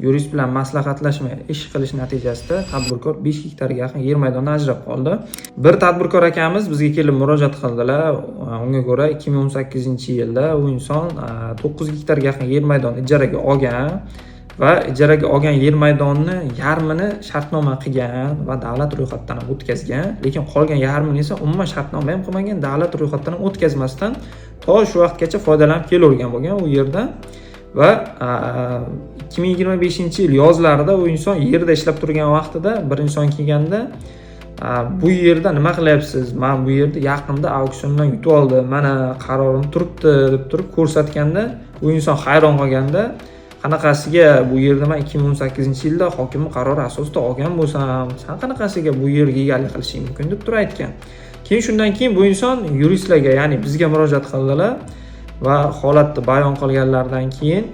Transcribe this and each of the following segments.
yurist bilan maslahatlashmay ish qilish natijasida tadbirkor 5 gektarga yaqin yer maydondan ajrab qoldi. Bir tadbirkor akamiz bizga kelib murojaat qildilar. Unga ko'ra 2018-yilda u inson 9 gektarga yaqin yer maydonni ijaraga olgan va ijaraga olgan yer maydonni yarmini shartnoma qilgan va davlat ro'yxatidan ham o'tkazgan, lekin qolgan yarmini esa umuman shartnoma ham qilmagan, davlat ro'yxatidan ham o'tkazmasdan to shu vaqtgacha foydalanib kelavergan bo'lgan u yerdan. Va 2025-yil yozlarida u inson yerda ishlab turgan vaqtida bir inson kelganda, bu yerda nima qilyapsiz? Men bu yerda yaqinda auksiondan yutib oldim, mana qarorim turibdi deb turib ko'rsatganda, u inson hayron qolganda, qanaqasiga bu yerda men 2018-yilda hokimning qarori asosida olgan bo'lsam, sen qanaqasiga bu yerga egalik qilishing mumkin deb turib aytgan. Keyin shundan keyin bu inson yuristlarga, ya'ni bizga murojaat qildilar va holatni bayon qilganlaridan keyin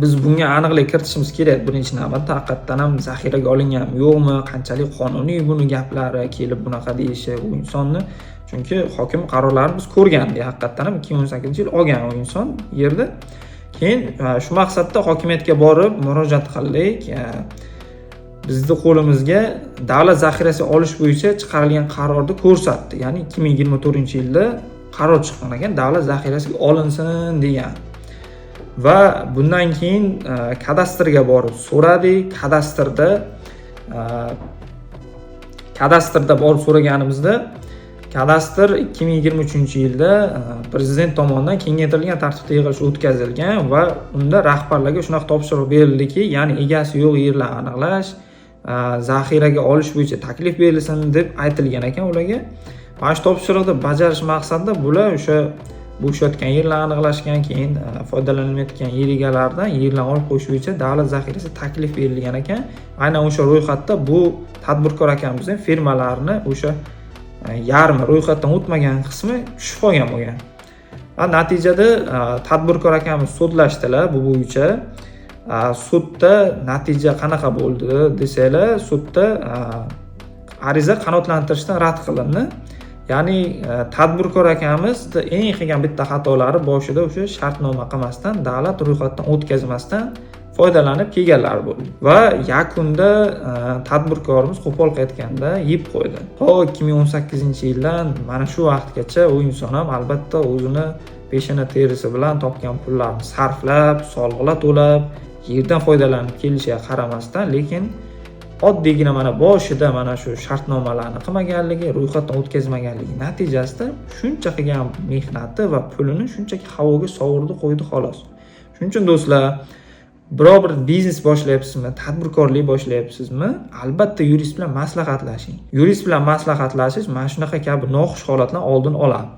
biz bunga aniqlik kiritishimiz kerak. Birinchi navbatda haqiqatan ham zaxiraga olinganmi, yo'qmi, qanchalik qonuniy buni gaplari kelib bunaqa deyishi u insonni. Chunki hokim qarorlarini biz ko'rgandik, haqiqatan ham 2018-yil olgan u inson yerda. Keyin shu maqsadda hokimiyatga borib murojaat qildik. Bizni qo'limizga davlat zaxirasi olish bo'yicha chiqarilgan qarorni ko'rsatdi. Ya'ni 2024-yilda qaror chiqqan ekan, davlat zaxirasiga olinsin degan. Va bundan keyin kadastrga borib so'radik. Kadastrda borib so'raganimizda kadastr 2023-yilda prezident tomonidan kengaytirilgan tartibda yig'ilish o'tkazilgan va unda rahbarlarga shunaqa topshiriq berildiki, ya'ni egasi yo'q yerlarni aniqlash, zaxiraga olish bo'yicha taklif berilsin deb aytilgan ekan ularga. Mana shu topshiriqni bajarish maqsadida bular o'sha bo'shayotgan yerlarni aniqlashgan, keyin foydalanilmayotgan yer egalaridan yerlarni olib qo'yish bo'yicha davlat zaxirasi taklif berilgan ekan. Aynan o'sha ro'yxatda bu tadbirkor akamizning firmalarini o'sha yarmi ro'yxatdan o'tmagan qismi tushib qolgan bo'lgan. Va natijada tadbirkor akamiz sudlashdilar bu bo'yicha. Sudda natija qanaqa bo'ldi desanglar, sudda ariza qanoatlantirishdan rad qilindi. Ya'ni tadbirkor akamiz eng qilgan bitta xatolari boshida o'sha shartnoma qilmasdan, davlat ro'yxatidan o'tkazmasdan foydalanib kelganlar bo'ldi. Va yakunda tadbirkorimiz qo'pol qaytganda yeb qo'ydi. 2018-yildan mana shu vaqtgacha u inson ham albatta o'zini peshona terisi bilan topgan pullarni sarflab, soliqlar to'lab, yerdan foydalanib kelishiga qaramasdan, lekin oddiygina mana boshida mana shu shartnomalarni qilmaganligi, ro'yxatdan o'tkazmaganligi natijasida shuncha qilgan mehnati va pulini shunchaki havoga sovurdi qo'ydi xolos. Shuning uchun do'stlar, biror bir biznes boshlayapsizmi, tadbirkorlik boshlayapsizmi, albatta yurist bilan maslahatlashing. Yurist bilan maslahatlashish mana shunaqa kabi noxush holatlardan oldin oladi.